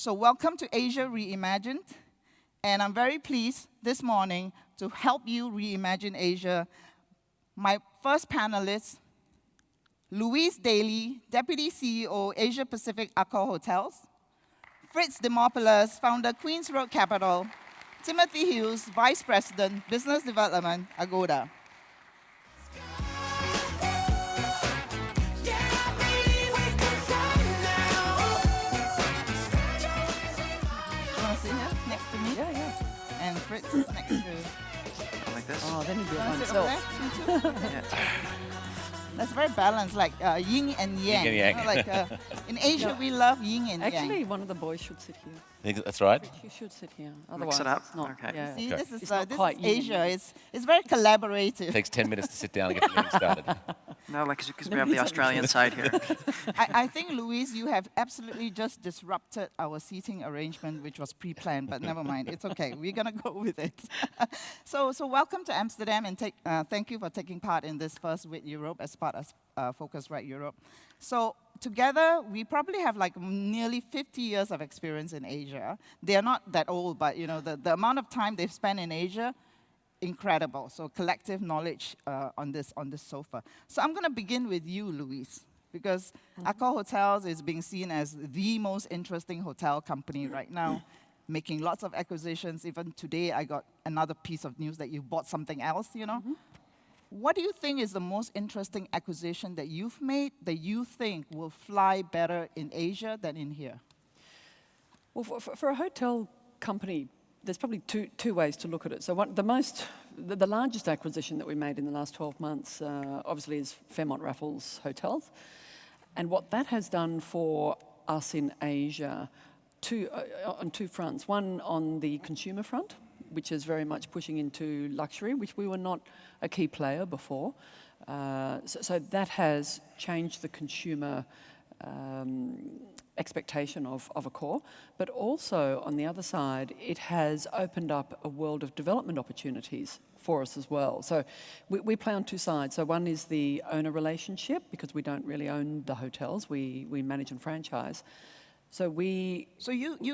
So welcome to Asia Reimagined, and I'm very pleased this morning to help you reimagine Asia. My first panelist, Louise, Daley, Deputy CEO, Asia Pacific AccorHotels; Fritz, Demopoulos, founder, Queens Road Capital; Timothy Hughes, Vice President, Business Development, Agoda. And Fritz next to. Like this? Oh, then you do it by Sit over himself. there? Yeah. That's very balanced, like yin and yang. Yin and yang. You know, like in Asia, we love yin and yang. Actually, one of the boys should sit here. Think that's right? You should sit here. Otherwise, it up? it's not. Okay. Yeah. See, Okay. this is It's not this quite is yin and Asia. yang. It's very collaborative. It takes 10 minutes to sit down and get the meeting started. No, like, because we have the Australian side here. I think, Louise, you have absolutely just disrupted our seating arrangement, which was pre-planned, but never mind. It's okay. We're going to go with it. So welcome to Amsterdam, and thank you for taking part in this first with Europe as part of Phocuswright Europe. So together, we probably have like nearly 50 years of experience in Asia. They are not that old, but you know the amount of time they've spent in Asia, incredible. So collective knowledge on this sofa. So I'm going to begin with you, Louise, because AccorHotels is being seen as the most interesting hotel company right now, making lots of acquisitions. Even today, I got another piece of news that you bought something else, you know. What do you think is the most interesting acquisition that you've made that you think will fly better in Asia than in here? Well, for a hotel company, there's probably two ways to look at it. So the largest acquisition that we made in the last 12 months, obviously, is Fairmont Raffles Hotels. And what that has done for us in Asia, on two fronts. One on the consumer front, which is very much pushing into luxury, which we were not a key player before. So that has changed the consumer expectation of Accor. But also, on the other side, it has opened up a world of development opportunities for us as well. So we play on two sides. So one is the owner relationship, because we don't really own the hotels. We manage and franchise. So we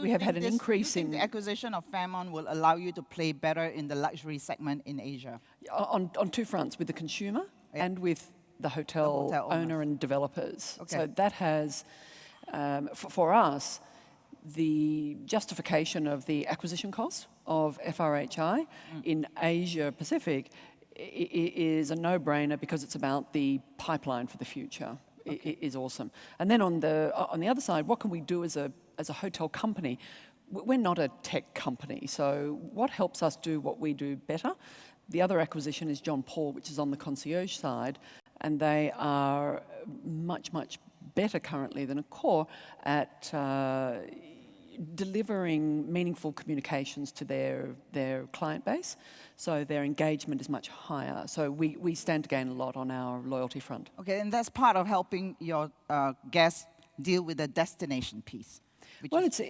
have had an increase in the acquisition of Fairmont will allow you to play better in the luxury segment in Asia. On two fronts, with the consumer and with the hotel owner and developers. Okay. So that has, for us, the justification of the acquisition cost of FRHI in Asia Pacific is a no-brainer because it's about the pipeline for the future. Is awesome. And then on the other side, what can we do as a hotel company? We're not a tech company, so what helps us do what we do better? The other acquisition is John Paul, which is on the concierge side, and they are much better currently than Accor at delivering meaningful communications to their client base, so their engagement is much higher. So we stand to gain a lot on our loyalty front. Okay, and that's part of helping your guests deal with the destination piece. Well, it's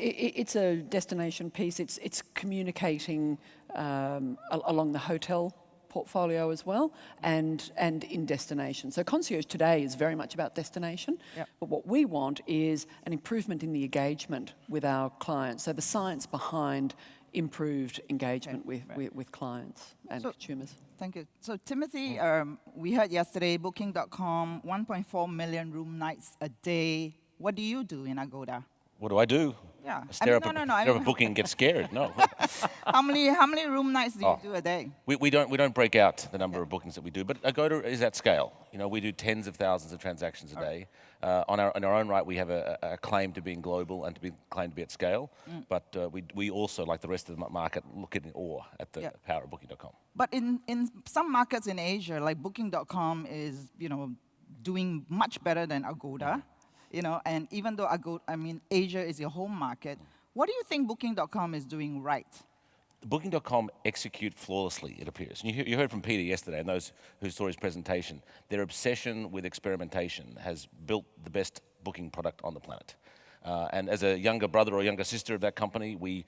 a destination piece. It's communicating along the hotel portfolio as well, and in destination. So concierge today is very much about destination, but what we want is an improvement in the engagement with our clients. So the science behind improved engagement with clients and consumers. Thank you. So Timothy, we heard yesterday, Booking.com, 1.4 million room nights a day. What do you do in Agoda? What do I do? Yeah. Stare up a booking and get scared. No. How many room nights do you do a day? We don't break out the number of bookings that we do, but Agoda is at scale. You know, we do tens of thousands of transactions a day. On our own right, we have a claim to being global and to be claimed to be at scale. But we also, like the rest of the market, look in awe at the power of Booking.com. But in some markets in Asia, like Booking.com is doing much better than Agoda. And even though Asia is your home market, what do you think Booking.com is doing right? Booking.com execute flawlessly, it appears. And you heard from Peter yesterday, and those who saw his presentation. Their obsession with experimentation has built the best booking product on the planet. And as a younger brother or younger sister of that company, we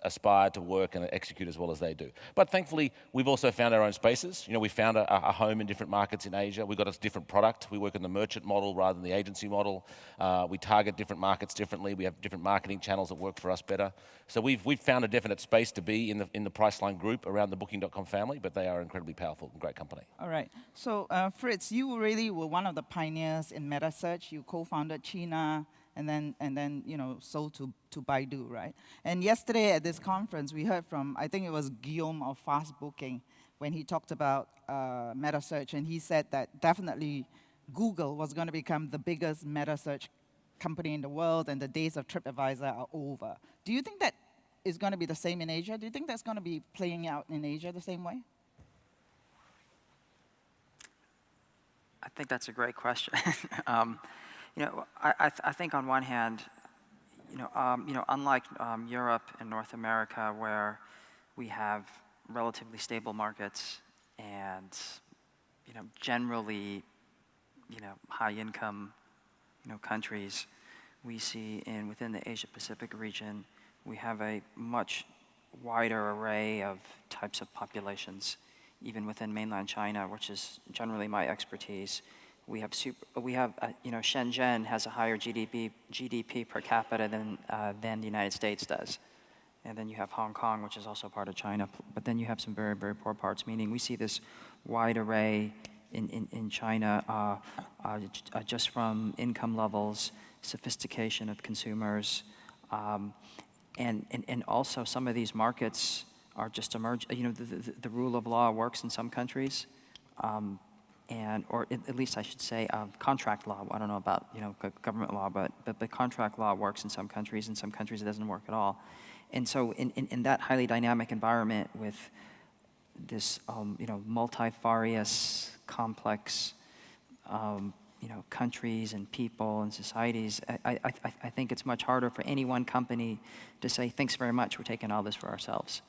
aspire to work and execute as well as they do. But thankfully, we've also found our own spaces. We found a home in different markets in Asia. We've got a different product. We work in the merchant model rather than the agency model. We target different markets differently. We have different marketing channels that work for us better. So we've found a definite space to be in the Priceline group around the Booking.com family, but they are incredibly powerful and great company. All right. So, Fritz, you really were one of the pioneers in meta search. You co-founded China, and then sold to Baidu, right? And yesterday at this conference, we heard from, I think it was Yeoh of Fast Booking, when he talked about meta search, and he said that definitely Google was going to become the biggest meta search company in the world, and the days of TripAdvisor are over. Do you think that is going to be the same in Asia? Do you think that's going to be playing out in Asia the same way? I think that's a great question. I think on one hand, unlike Europe and North America, where we have relatively stable markets and generally high income countries, we see within the Asia Pacific region, we have a much wider array of types of populations, even within mainland China, which is generally my expertise. We have Shenzhen has a higher GDP per capita than the United States does. And then you have Hong Kong, which is also part of China, but then you have some very, very poor parts, meaning we see this wide array in China just from income levels, sophistication of consumers, and also some of these markets are just emerging. The rule of law works in some countries, or at least I should say contract law. I don't know about government law, but contract law works in some countries. In some countries, it doesn't work at all. And so in that highly dynamic environment with this multifarious, complex countries and people and societies, I think it's much harder for any one company to say, thanks very much, we're taking all this for ourselves.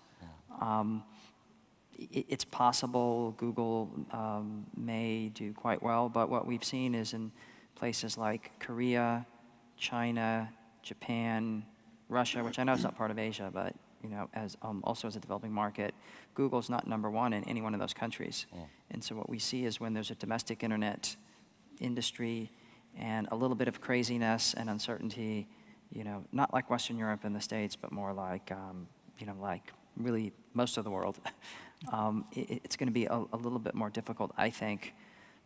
It's possible Google may do quite well, but what we've seen is in places like Korea, China, Japan, Russia, which I know is not part of Asia, but as also as a developing market, Google's not number one in any one of those countries. And so what we see is when there's a domestic internet industry and a little bit of craziness and uncertainty, not like Western Europe and the States, but more like like really most of the world, it's going to be a little bit more difficult, I think,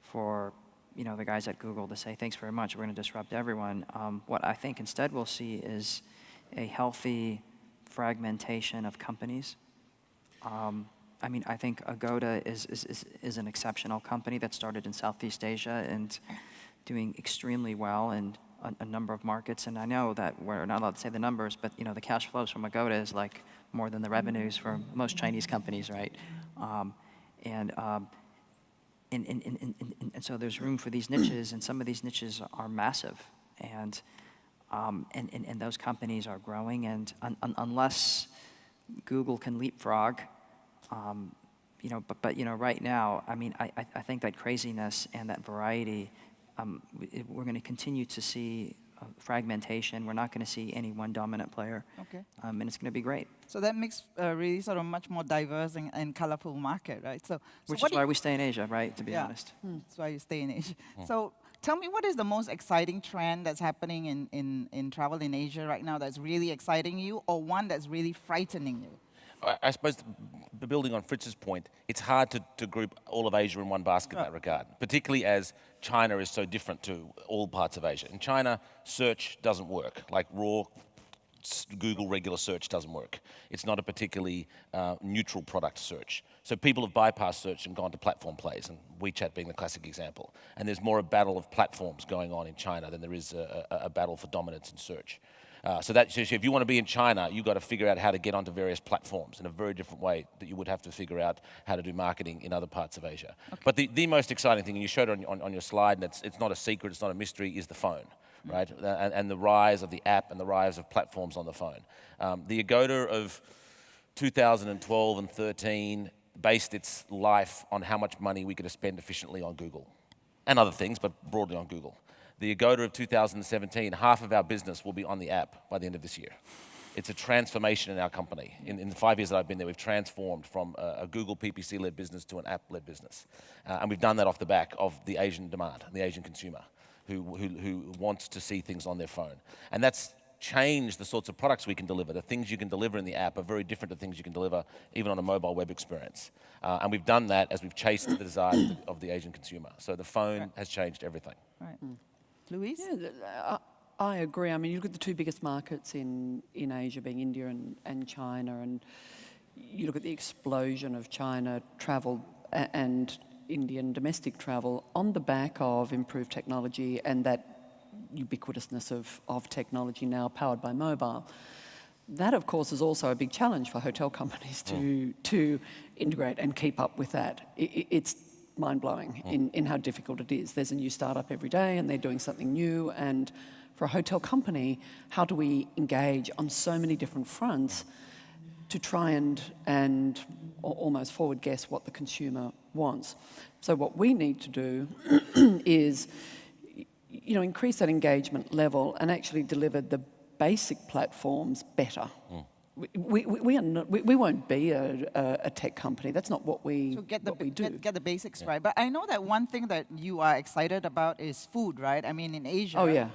for the guys at Google to say, thanks very much, we're going to disrupt everyone. What I think instead we'll see is a healthy fragmentation of companies. I think Agoda is an exceptional company that started in Southeast Asia and doing extremely well in a number of markets. And I know that we're not allowed to say the numbers, but the cash flows from Agoda is like more than the revenues for most Chinese companies, right? And so there's room for these niches, and some of these niches are massive, and those companies are growing. And unless Google can leapfrog, but right now, I think that craziness and that variety, we're going to continue to see fragmentation. We're not going to see any one dominant player. Okay. And it's going to be great. So that makes really sort of much more diverse and colorful market, right? Which is why we stay in Asia, right, to be honest. That's why you stay in Asia. So tell me, what is the most exciting trend that's happening in travel in Asia right now that's really exciting you, or one that's really frightening you? I suppose, building on Fritz's point, it's hard to group all of Asia in one basket in that regard, particularly as China is so different to all parts of Asia. In China, search doesn't work. Like raw Google regular search doesn't work. It's not a particularly neutral product search. So people have bypassed search and gone to platform plays, and WeChat being the classic example. And there's more a battle of platforms going on in China than there is a battle for dominance in search. So if you want to be in China, you've got to figure out how to get onto various platforms in a very different way that you would have to figure out how to do marketing in other parts of Asia. Okay. But the most exciting thing, and you showed it on your slide, and it's not a secret, it's not a mystery, is the phone, right? And the rise of the app and the rise of platforms on the phone. The Agoda of 2012 and 13 based its life on how much money we could spend efficiently on Google and other things, but broadly on Google. The Agoda of 2017, half of our business will be on the app by the end of this year. It's a transformation in our company. In the 5 years that I've been there, we've transformed from a Google PPC-led business to an app-led business. And we've done that off the back of the Asian demand, the Asian consumer, who wants to see things on their phone. And that's changed the sorts of products we can deliver. The things you can deliver in the app are very different to things you can deliver even on a mobile web experience. And we've done that as we've chased the desires of the Asian consumer. So the phone has changed everything. Right. Louise? Yeah, I agree. I mean, you look at the two biggest markets in Asia being India and China, and you look at the explosion of China travel and Indian domestic travel on the back of improved technology and that ubiquitousness of technology now powered by mobile. That, of course, is also a big challenge for hotel companies to integrate and keep up with that. It's mind-blowing in how difficult it is. There's a new startup every day and they're doing something new, and for a hotel company, how do we engage on so many different fronts to try and almost forward guess what the consumer wants? So what we need to do is, increase that engagement level and actually deliver the basic platforms better. We won't be a tech company. That's not what we do. Get the basics right. But I know that one thing that you are excited about is food, right? I mean, in Asia. Oh, yeah.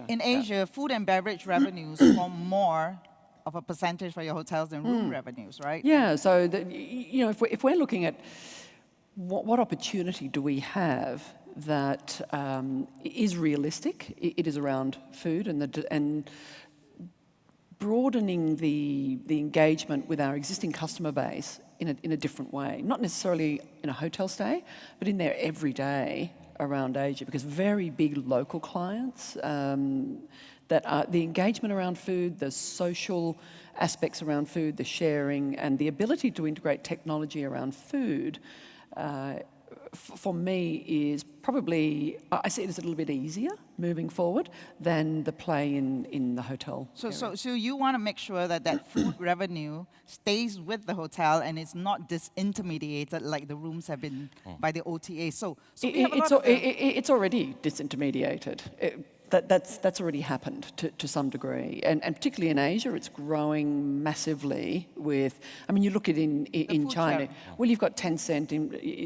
In Asia, food and beverage revenues form more of a percentage for your hotels than room revenues, right? Yeah, so if we're looking at what opportunity do we have that is realistic, it is around food and broadening the engagement with our existing customer base in a different way. Not necessarily in a hotel stay, but in their everyday around Asia, because very big local clients that are the engagement around food, the social aspects around food, the sharing, and the ability to integrate technology around food, for me is probably, I see it as a little bit easier moving forward than the play in the hotel area. So you want to make sure that food revenue stays with the hotel and it's not disintermediated like the rooms have been by the OTA. So we have a lot of it's already disintermediated. That's already happened to some degree, and particularly in Asia, it's growing massively. You look at in China. Sharing. Well, you've got Tencent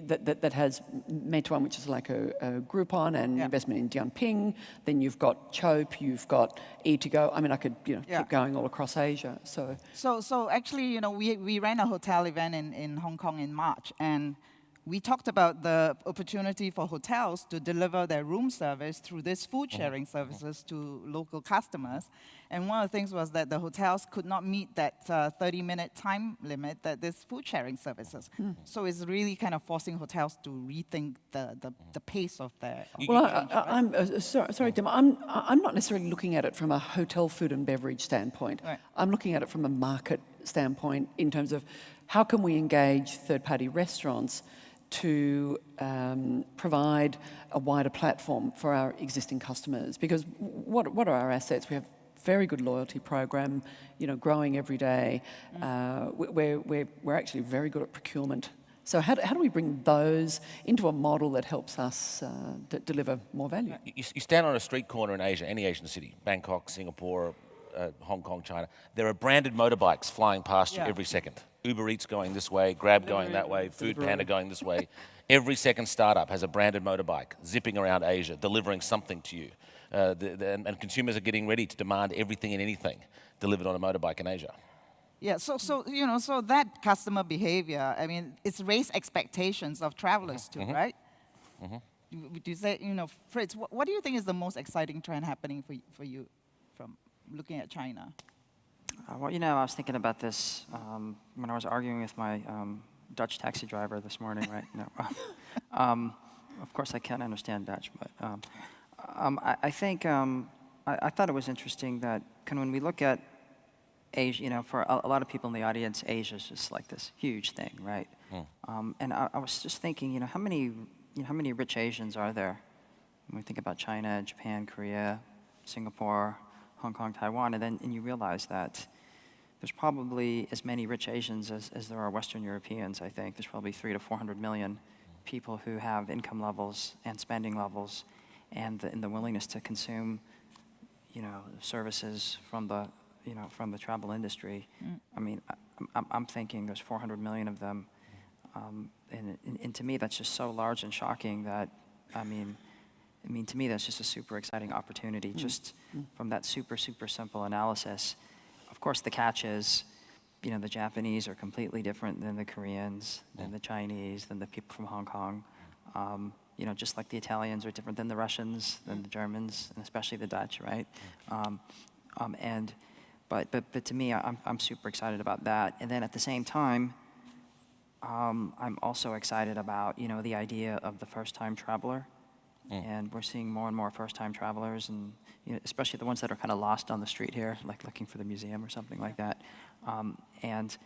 that has Meituan, which is like a Groupon and investment in Jianping. Then you've got Chope, you've got E2Go. I mean, I could keep going all across Asia. So actually, we ran a hotel event in Hong Kong in March, and we talked about the opportunity for hotels to deliver their room service through these food sharing services to local customers. And one of the things was that the hotels could not meet that 30-minute time limit that this food sharing services. So it's really kind of forcing hotels to rethink the pace of their Well, I'm sorry, Tim. I'm not necessarily looking at it from a hotel food and beverage standpoint. Right. I'm looking at it from a market standpoint in terms of how can we engage third-party restaurants to provide a wider platform for our existing customers. Because what are our assets? We have very good loyalty program, growing every day. We're actually very good at procurement. So how do we bring those into a model that helps us deliver more value? You stand on a street corner in Asia, any Asian city, Bangkok, Singapore, Hong Kong, China. There are branded motorbikes flying past you every second. Uber Eats going this way, Grab going that way, Food Panda going this way. Every second startup has a branded motorbike zipping around Asia, delivering something to you. And consumers are getting ready to demand everything and anything delivered on a motorbike in Asia. Yeah, so that customer behavior, I mean, it's raised expectations of travelers too, right? Would you say, Fritz, what do you think is the most exciting trend happening for you from looking at China? Well, I was thinking about this when I was arguing with my Dutch taxi driver this morning, right? No, of course I can't understand Dutch, but I think I thought it was interesting that when we look at Asia, for a lot of people in the audience, Asia is just like this huge thing, right? And I was just thinking, how many rich Asians are there? When we think about China, Japan, Korea, Singapore, Hong Kong, Taiwan, and you realize that there's probably as many rich Asians as there are Western Europeans, I think. There's probably 300 to 400 million people who have income levels and spending levels and the willingness to consume, services from the, from the travel industry. I mean, I'm thinking there's 400 million of them, and to me that's just so large and shocking that, I mean, to me that's just a super exciting opportunity, just from that super simple analysis. Of course, the catch is, the Japanese are completely different than the Koreans, than the Chinese, than the people from Hong Kong. Just like the Italians are different than the Russians, than the Germans, and especially the Dutch, right? But to me, I'm super excited about that. And then at the same time, I'm also excited about, the idea of the first-time traveler. And we're seeing more and more first-time travelers, and especially the ones that are kind of lost on the street here, like looking for the museum or something like that. And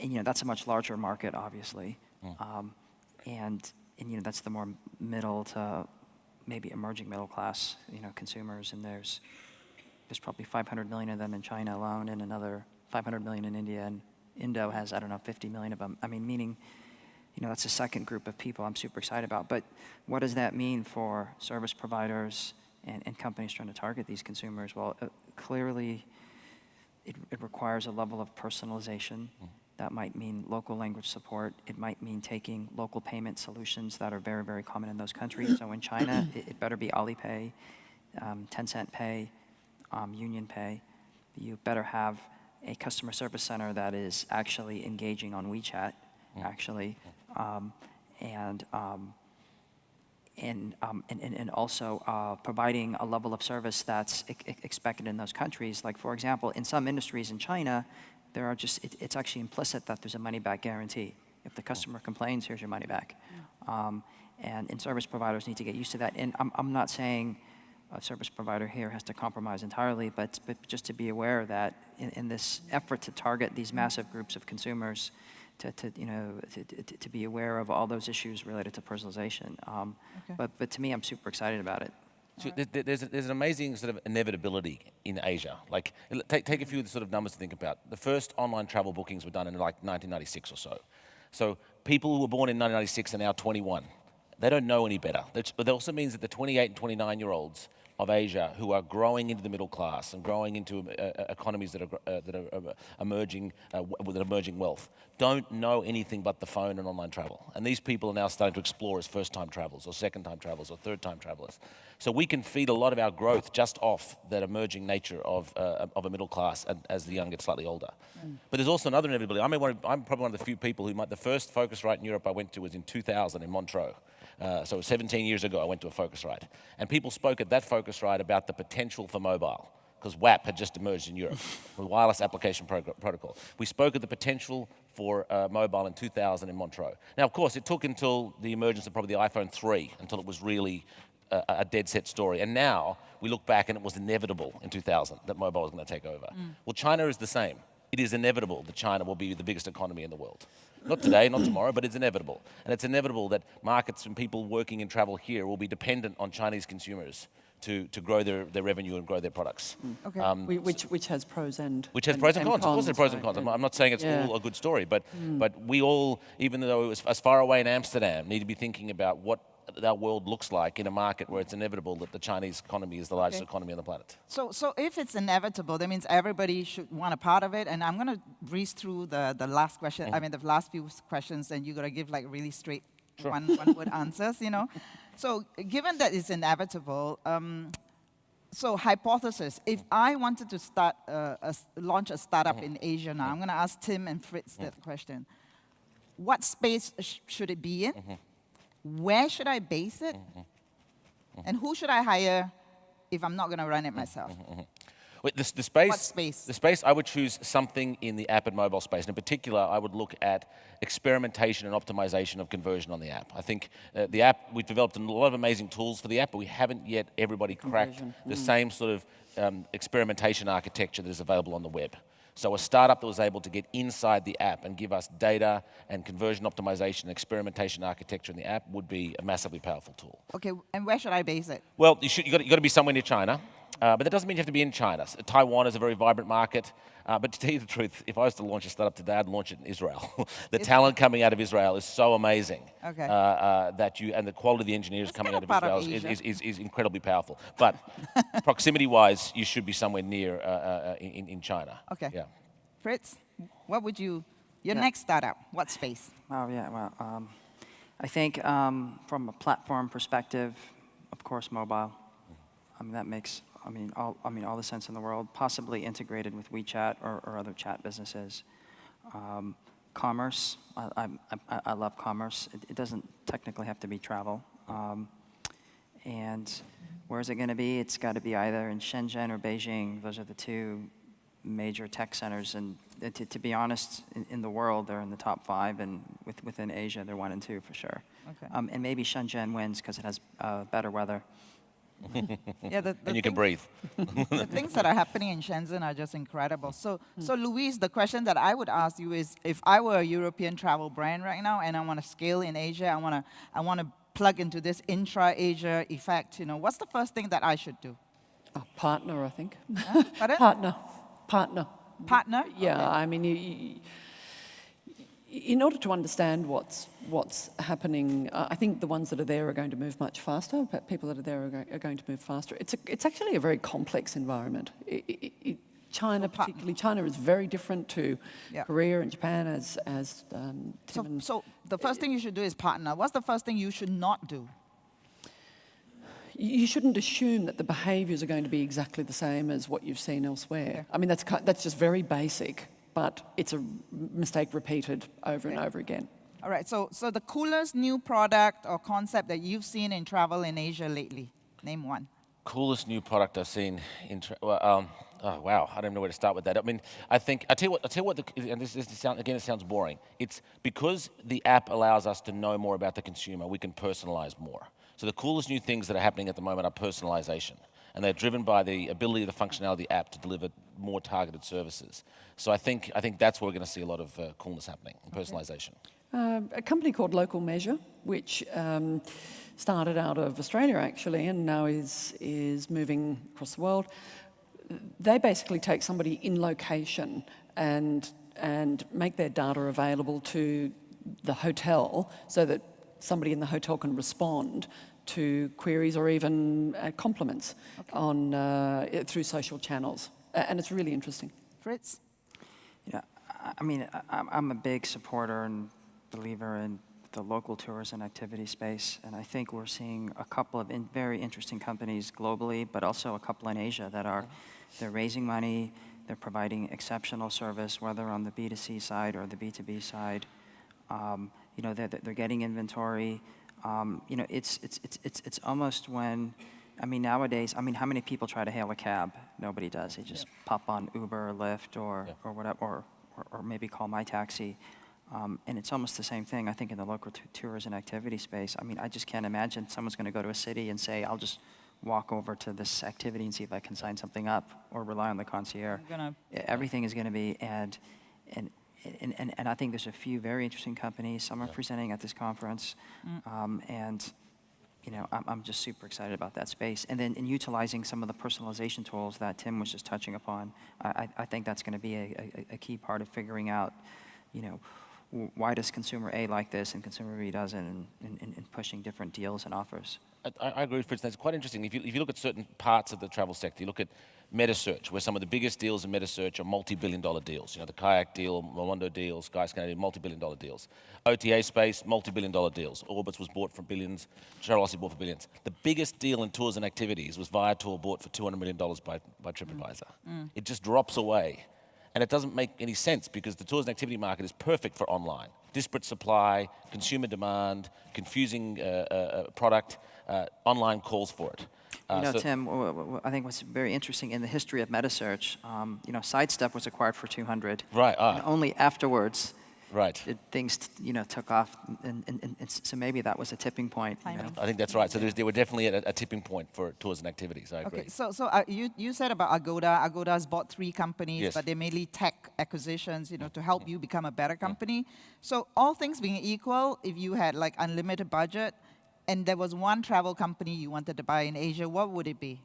that's a much larger market, obviously. And that's the more middle to maybe emerging middle class, consumers. And there's probably 500 million of them in China alone, and another 500 million in India. And Indo has, 50 million of them. I mean, meaning, that's a second group of people I'm super excited about. But what does that mean for service providers and companies trying to target these consumers? Well, clearly, it requires a level of personalization. That might mean local language support. It might mean taking local payment solutions that are very, very common in those countries. So in China, it better be Alipay, Tencent Pay, Union Pay. You better have a customer service center that is actually engaging on WeChat, actually, and also providing a level of service that's expected in those countries. Like, for example, in some industries in China, there are it's actually implicit that there's a money-back guarantee. If the customer complains, here's your money back. And service providers need to get used to that. And I'm not saying a service provider here has to compromise entirely, but just to be aware that in this effort to target these massive groups of consumers, to be aware of all those issues related to personalization. But to me, I'm super excited about it. So there's an amazing sort of inevitability in Asia. Like, take a few sort of numbers to think about. The first online travel bookings were done in like 1996 or so. So people who were born in 1996 are now 21. They don't know any better. But that also means that the 28 and 29-year-olds of Asia who are growing into the middle class and growing into economies that are emerging with emerging wealth don't know anything but the phone and online travel. And these people are now starting to explore as first-time travelers or second-time travelers or third-time travelers. So we can feed a lot of our growth just off that emerging nature of a middle class as the young get slightly older. But there's also another inevitability. I'm probably one of the few people who the first Phocuswright in Europe I went to was in 2000 in Montreux. So 17 years ago, I went to a Phocuswright. And people spoke at that Phocuswright about the potential for mobile, because WAP had just emerged in Europe, with Wireless Application Protocol. We spoke of the potential for mobile in 2000 in Montreux. Now, of course, it took until the emergence of probably the iPhone 3 until it was really a dead set story. And now, we look back and it was inevitable in 2000 that mobile was going to take over. Well, China is the same. It is inevitable that China will be the biggest economy in the world. Not today, not tomorrow, but it's inevitable. And it's inevitable that markets and people working in travel here will be dependent on Chinese consumers to grow their revenue and grow their products. Which has pros and Which has pros and cons. Of course, there are pros and right? cons. I'm not saying it's all a good story, but we all, even though it was as far away in Amsterdam, need to be thinking about what our world looks like in a market where it's inevitable that the Chinese economy is the largest economy on the planet. So if it's inevitable, that means everybody should want a part of it. And I'm going to breeze through the last question. I mean, the last few questions, and you're going to give like really straight one-word answers, So given that it's inevitable, so hypothesis, if I wanted to start launch a startup in Asia now, I'm going to ask Tim and Fritz that question. What space should it be in? Where should I base it? And who should I hire if I'm not going to run it myself? Wait, the space, What space? The space, I would choose something in the app and mobile space. And in particular, I would look at experimentation and optimization of conversion on the app. I think the app, we've developed a lot of amazing tools for the app, but we haven't yet everybody cracked the same sort of experimentation architecture that is available on the web. So a startup that was able to get inside the app and give us data and conversion optimization and experimentation architecture in the app would be a massively powerful tool. Okay, and where should I base it? Well, you got to be somewhere near China. But that doesn't mean you have to be in China. Taiwan is a very vibrant market. But to tell you the truth, if I was to launch a startup today, I'd launch it in Israel. The talent coming out of Israel is so amazing. Okay. And the quality of the engineers It's coming kind out of of part of Israel is Asia. incredibly powerful. But proximity-wise, you should be somewhere near in China. Okay. Yeah. Fritz, what would your Yeah. next startup, what space? Oh, yeah, well, I think from a platform perspective, of course, mobile. I mean, that makes, all the sense in the world, possibly integrated with WeChat or other chat businesses. Commerce, I love commerce. It doesn't technically have to be travel. And where is it going to be? It's got to be either in Shenzhen or Beijing. Those are the two major tech centers. And to be honest, in the world, they're in the top 5, and within Asia, they're 1 and 2 for sure. Okay. And maybe Shenzhen wins because it has better weather. Yeah, And you can breathe. the things that are happening in Shenzhen are just incredible. So Louise, the question that I would ask you is, if I were a European travel brand right now and I want to scale in Asia, I want to plug into this intra-Asia effect, what's the first thing that I should do? Partner, I think. Pardon? Partner. Partner? Yeah, Okay. I mean, in order to understand what's happening, I think the ones that are there are going to move much faster. But people that are there are going to move faster. It's actually a very complex environment. China, particularly, China is very different to Korea and Japan, as Tim and So the first thing you should do is partner. What's the first thing you should not do? you shouldn't assume that the behaviours are going to be exactly the same as what you've seen elsewhere. I mean, that's just very basic, but it's a mistake repeated over and over again. All right, so the coolest new product or concept that you've seen in travel in Asia lately, name one. Coolest new product I've seen in. Oh wow, I don't know where to start with that. I mean, I tell you what. And it sounds boring. It's because the app allows us to know more about the consumer. We can personalize more. So the coolest new things that are happening at the moment are personalization, and they're driven by the ability, the functionality of the app to deliver more targeted services. So I think that's where we're going to see a lot of coolness happening in personalization. A company called Local Measure, which started out of Australia actually, and now is moving across the world. They basically take somebody in location and make their data available to the hotel so that somebody in the hotel can respond to queries or even compliments on through social channels, and it's really interesting. Fritz? Yeah, I mean, I'm a big supporter and believer in the local tourism activity space, and I think we're seeing a couple of very interesting companies globally, but also a couple in Asia that are they're raising money, they're providing exceptional service, whether on the B2C side or the B2B side. They're getting inventory. It's almost when, I mean, nowadays, I mean, how many people try to hail a cab? Nobody does. They just pop on Uber or Lyft or whatever, or maybe call My Taxi. And it's almost the same thing, I think, in the local tourism activity space. I mean, I just can't imagine someone's going to go to a city and say, I'll just walk over to this activity and see if I can sign something up or rely on the concierge. Everything is going to be, and I think there's a few very interesting companies. Some are presenting at this conference, and I'm just super excited about that space. And then in utilizing some of the personalization tools that Tim was just touching upon, I think that's going to be a key part of figuring out, why does consumer A like this and consumer B doesn't, and pushing different deals and offers. I agree with Fritz. That's quite interesting. If you look at certain parts of the travel sector, you look at meta-search, where some of the biggest deals in meta-search are multi-billion-dollar deals. The Kayak deal, Momondo deals, Skyscanner, multi-billion-dollar deals. OTA space, multi-billion-dollar deals. Orbitz was bought for billions. Travelocity bought for billions. The biggest deal in tours and activities was Viator bought for $200 million by TripAdvisor. It just drops away. And it doesn't make any sense because the tours and activity market is perfect for online. Disparate supply, consumer demand, confusing product, online calls for it. Tim, I think what's very interesting in the history of meta-search, Sidestep was acquired for 200. Right. And only afterwards, right. Things took off, and so maybe that was a tipping point. I think that's right. So they were definitely at a tipping point for tours and activities. I agree. Okay, so you said about Agoda. Agoda's bought 3 companies, but they're mainly tech acquisitions, to help you become a better company. So all things being equal, if you had like unlimited budget, and there was one travel company you wanted to buy in Asia, what would it be?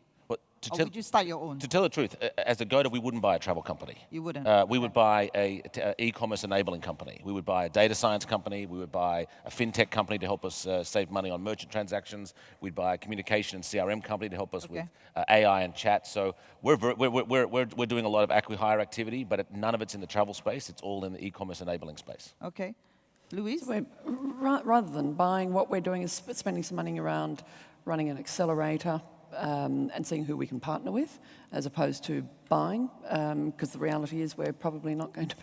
Or would you start your own? To tell the truth, as a go-to, we wouldn't buy a travel company. You wouldn't? We would buy a e-commerce enabling company. We would buy a data science company. We would buy a fintech company to help us save money on merchant transactions. We'd buy a communication and CRM company to help us with AI and chat. So we're doing a lot of acqui-hire activity, but none of it's in the travel space. It's all in the e-commerce enabling space. Okay. Louise? Rather than buying, what we're doing is spending some money around running an accelerator and seeing who we can partner with, as opposed to buying, because the reality is we're probably not going to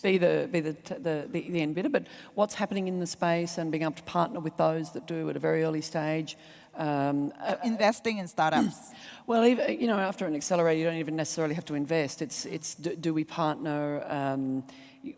be the end bidder. But what's happening in the space and being able to partner with those that do at a very early stage. Investing in startups. Well, after an accelerator, you don't even necessarily have to invest. It's do we partner?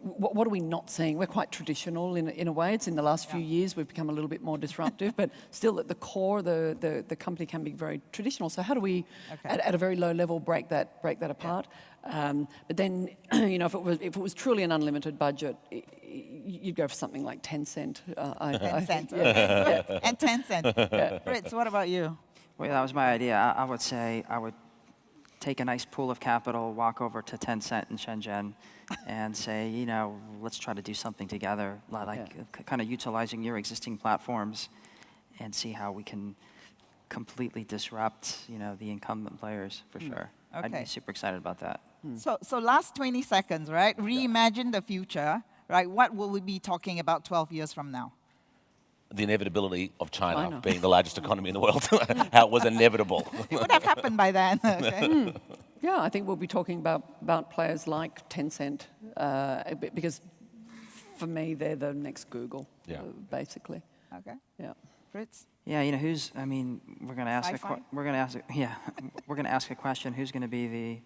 What are we not seeing? We're quite traditional in a way. It's in the last few years we've become a little bit more disruptive, but still at the core, the company can be very traditional. So how do we, at a very low level, break that apart? But then, if it was truly an unlimited budget, you'd go for something like Tencent. 10 cents. And 10 cents. Fritz, what about you? Well, that was my idea. I would say I would take a nice pool of capital, walk over to Tencent in Shenzhen, and say, let's try to do something together, kind of utilizing your existing platforms, and see how we can completely disrupt, the incumbent players for sure. Okay. I'd be super excited about that. So last 20 seconds, right? Reimagine the future, right? What will we be talking about 12 years from now? The inevitability of China being the largest economy in the world. How it was inevitable. It would have happened by then. Okay. Yeah, I think we'll be talking about players like Tencent, because for me, they're the next Google, basically. Okay. Yeah. Fritz? Yeah, we're going to ask we're going to ask a question. Who's going to be the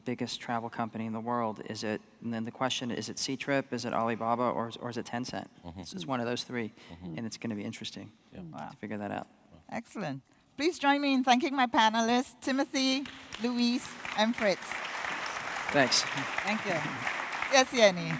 biggest travel company in the world? And then the question, is it Ctrip, is it Alibaba, or is it Tencent? It's one of those three, and it's going to be interesting to figure that out. Excellent. Please join me in thanking my panelists, Timothy, Louise, and Fritz. Thanks. Thank you. Yes, Yanni.